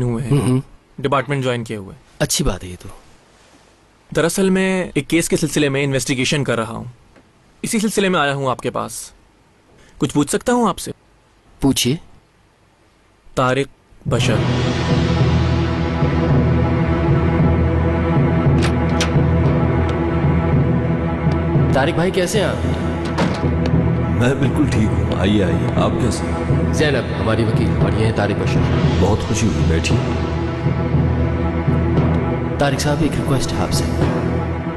हुए हैं, department join किए हुए। अच्छी बात है ये तो। दरअसल मैं एक केस के सिलसिले में इन्वेस्टिगेशन कर रहा हूँ, इसी सिलसिले में आया हूँ आपके पास। कुछ पूछ सकता हूँ आपसे? पूछिए। तारिक बशर। तारिक भाई कैसे हैं आप? मैं बिल्कुल ठीक हूँ, आइए आइए। आप कैसे हैं? ज़ैनब हमारी वकील, और ये हैं तारिक बशर। बहुत खुशी हुई, बैठिए। तारिक साहब एक रिक्वेस्ट है आपसे।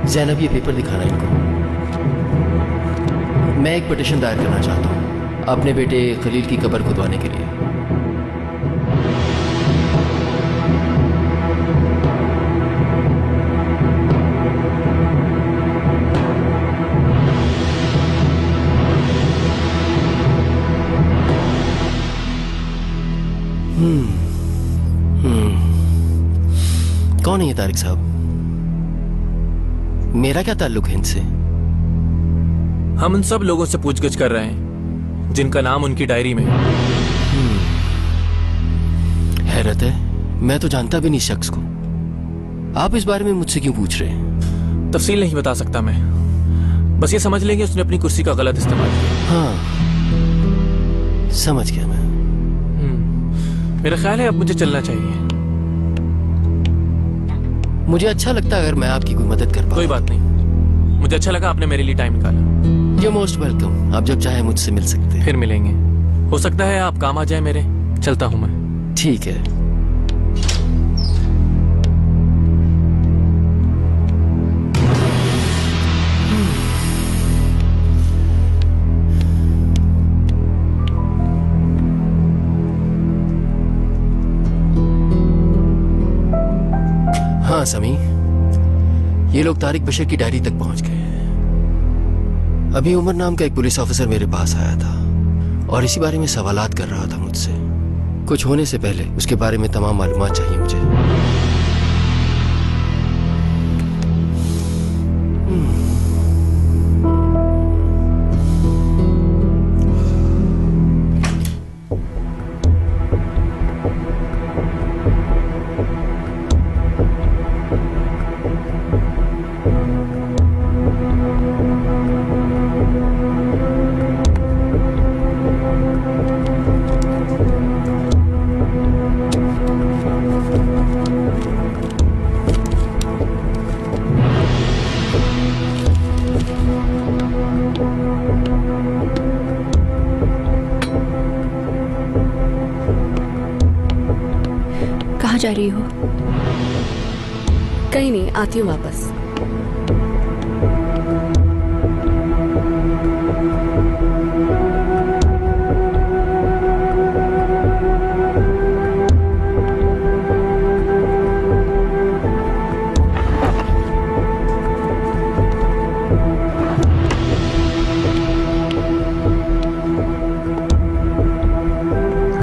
ज़ैनब ये पेपर दिखाना इनको। मैं एक पिटीशन दायर करना चाहता हूँ अपने बेटे खलील की कब्र खुदवाने के लिए। कौन है ये तारिक साहब? मेरा क्या ताल्लुक है इनसे? हम उन सब लोगों से पूछगछ कर रहे हैं जिनका नाम उनकी डायरी में है। हैरत है, मैं तो जानता भी नहीं शख्स को। आप इस बारे में मुझसे क्यों पूछ रहे हैं? तफसील नहीं बता सकता मैं, बस ये समझ लेंगे उसने अपनी कुर्सी का गलत इस्तेमाल किया। हाँ, समझ गया मैं। मेरा ख्याल है अब मुझे चलना चाहिए। मुझे अच्छा लगता है अगर मैं आपकी कोई मदद कर पाऊँ। कोई बात नहीं, मुझे अच्छा लगा आपने मेरे लिए टाइम निकाला। You most welcome. आप जब चाहे मुझसे मिल सकते हैं। फिर मिलेंगे, हो सकता है आप काम आ जाए मेरे। चलता हूँ मैं। ठीक है। हाँ समी, ये लोग तारिक बशर की डायरी तक पहुंच गए हैं। अभी उमर नाम का एक पुलिस ऑफिसर मेरे पास आया था और इसी बारे में सवालात कर रहा था मुझसे। कुछ होने से पहले उसके बारे में तमाम मालूमात चाहिए मुझे। जा रही हो? कहीं नहीं, आती हूँ वापस।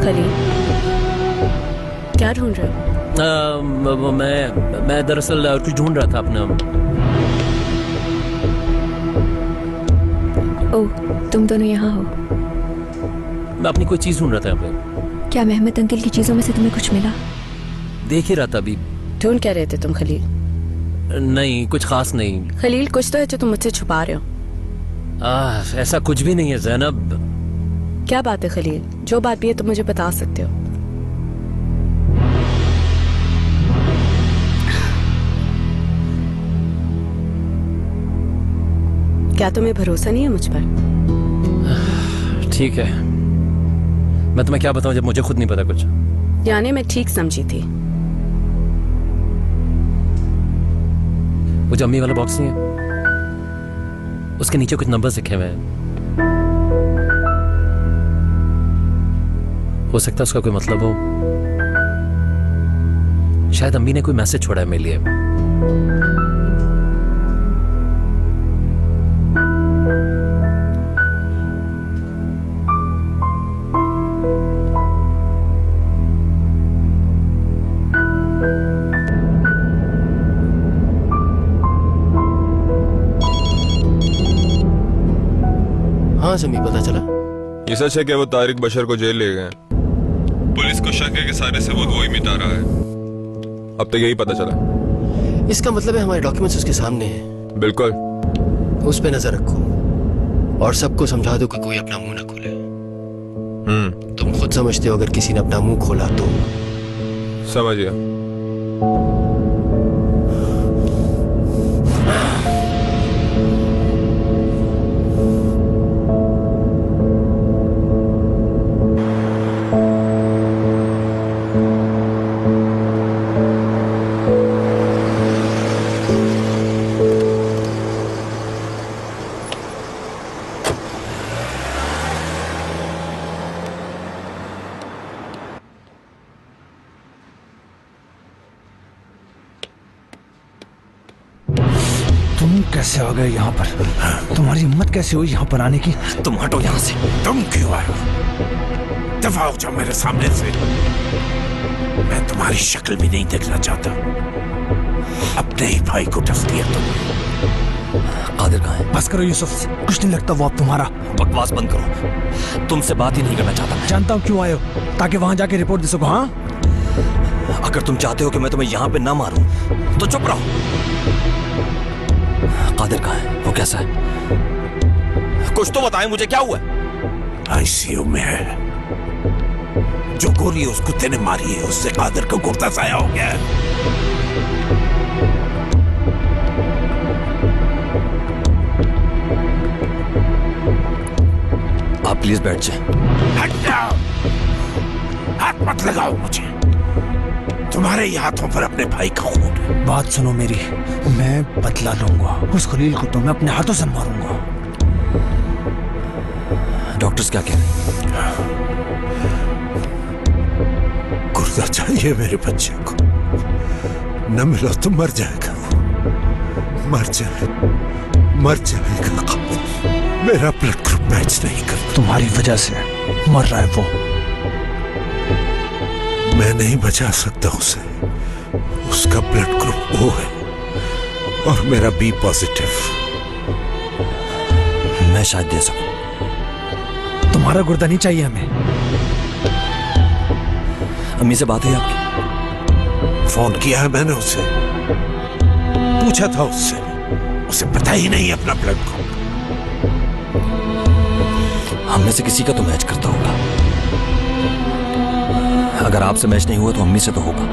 खलील, क्या ढूंढ रहे हो? मैं दरअसल कुछ ढूंढ रहा था अपना। ओह, तुम दोनों यहाँ हो? मैं अपनी कोई चीज ढूंढ रहा था यहाँ पे। क्या मेहमद अंकल की चीजों में से तुम्हें कुछ मिला? देख ही रहा था अभी। ढूंढ क्या रहे थे तुम खलील? नहीं, कुछ खास नहीं। खलील, कुछ तो है जो तुम मुझसे छुपा रहे हो। ऐसा कुछ भी नहीं है ज़ैनब। क्या बात है खलील? जो बात भी है तुम मुझे बता सकते हो। क्या तुम्हें भरोसा नहीं है मुझ पर? ठीक है, मैं तुम्हें क्या बताऊं जब मुझे खुद नहीं पता कुछ। यानी मैं ठीक समझी थी। वो जो अम्मी वाला बॉक्स नहीं है, उसके नीचे कुछ नंबर लिखे हुए हैं। हो सकता है उसका कोई मतलब हो। शायद अम्मी ने कोई मैसेज छोड़ा है मेरे लिए। हाँ समी, पता चला। ये सच है कि वो तारिक बशर को जेल ले गए? पुलिस को शक है कि सारे सबूत वही मिटा रहा है। अब तक यही पता चला। इसका मतलब है हमारे डॉक्यूमेंट्स उसके सामने हैं। बिल्कुल। उस पे नजर रखो और सबको समझा दो कि कोई अपना मुंह न खोले। तुम खुद समझते हो अगर किसी ने अपना मुंह खोला तो। समझ गया। तुम कैसे आ गए यहाँ पर? तुम्हारी हिम्मत कैसे हुई यहाँ पर आने की? तुम हटो यहाँ से। तुम क्यों आए हो? दफा हो जाओ मेरे सामने से। मैं तुम्हारी शक्ल भी नहीं देखना चाहता। अपने ही भाई को डस दिया तुम। कादिर कहाँ है? बस करो यूसुफ, कुछ नहीं लगता वो अब तुम्हारा। बकवास बंद करो, तुमसे बात ही नहीं करना चाहता मैं। जानता हूँ क्यों आए हो, ताकि वहां जाके रिपोर्ट दे सको। हाँ, अगर तुम चाहते हो कि मैं तुम्हें यहाँ पे ना मारूं तो चुप रहो। कादिर कहाँ है? वो कैसा है? कुछ तो बताएं मुझे, क्या हुआ है? आईसीयू में है। जो गोली उसको तेने मारी है उससे कादिर को गुर्दा साया हो गया है। आप प्लीज बैठ जाएं। हट जाओ, हाथ मत लगाओ मुझे। तुम्हारे ही हाथों पर अपने भाई का खून है। बात सुनो मेरी, मैं बदला लूंगा। उस खलील को तो मैं अपने हाथों से मारूंगा। डॉक्टर्स क्या कह रहे हैं? गुर्दा चाहिए मेरे बच्चे को। न मिला तो मर जाएगा वो। मर जाएगा कादिर। मेरा ब्लड ग्रुप मैच नहीं करता। तुम्हारी वजह से मर रहा है वो। मैं नहीं बचा सकता उसे। उसका ब्लड ग्रुप O है और मेरा B पॉजिटिव। मैं शायद दे सकूं। तुम्हारा गुर्दा नहीं चाहिए हमें। अम्मी से बात हुई आपकी? फोन किया है मैंने उसे, पूछा था उससे। उसे पता ही नहीं अपना ब्लड ग्रुप। हम में से किसी का तो मैच करता होगा। अगर आपसे मैच नहीं हुआ तो अम्मी से तो होगा।